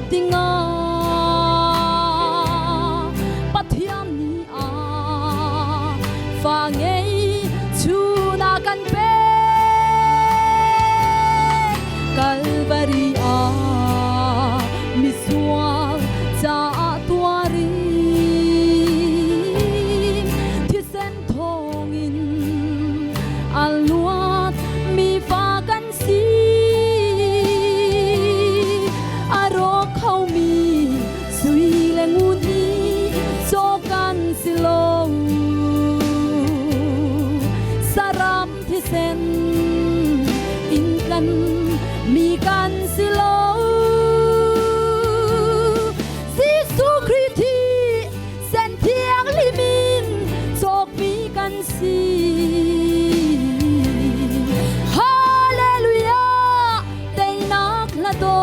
tình bắt thiam ni và nghe chu na căn bé Calvary mi suang cha tua ri thi sen thong in alluat mi va kan si aro khau mi sui le ngun ni cho kan si lo saram thi sen in kan mi kan si lo Giêsu Christi sen thiang li min chok mi kan si Hallelujah tay nak la do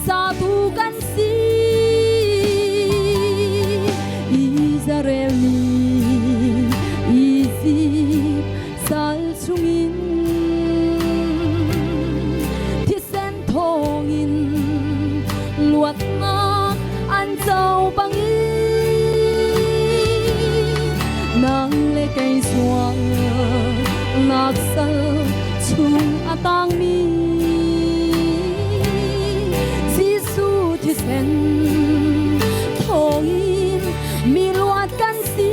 sa tu kan si Israel ni Egypt sal chungin luat ngak an châu bang nang le cây xuang ngak sal chung atang mi Giêsu thi sen thong in mi luat kan si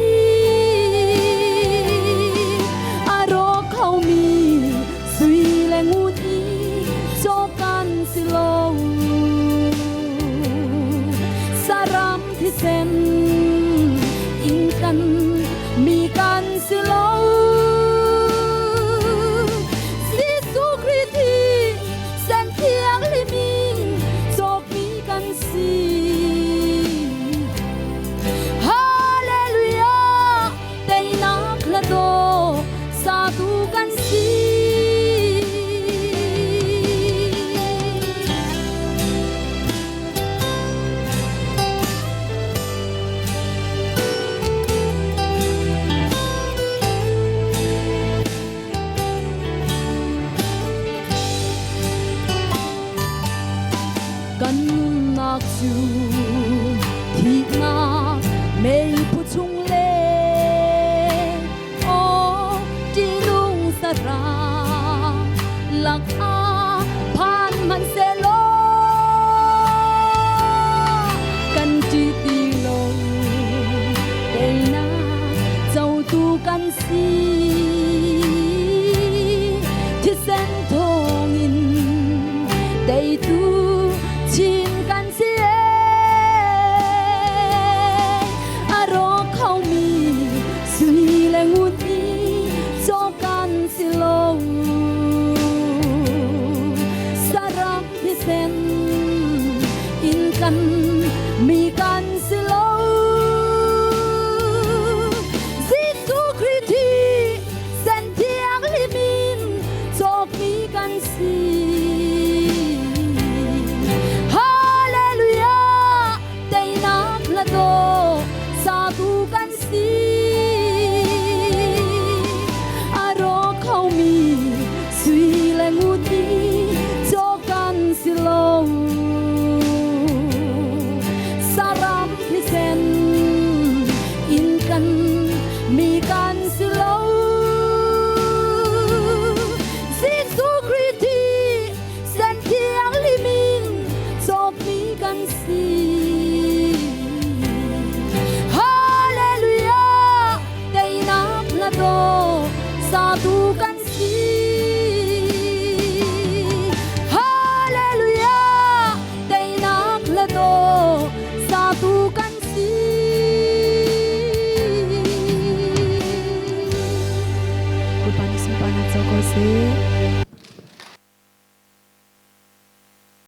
aro khau mi sui le ngut i cho kan si lo saram thi sen in kan mi kan si lo Giêsu Christi sen thiang li min chok mi kan si Hallelujah tay nak la do sa tu kan siกันนักจูที่นักไม่ผู้ชุงเล่โอ้ที่ลุงสระหลักอาผ่านมันเสโลกันจีตีลงได้นาเจ้าตูกันสีที่เส้นทองอินได้ตูชินกันเสียอารมณ์เขามีสุยและงุนอีโจกันสิโลสารักที่เส้นอินกันมีกัน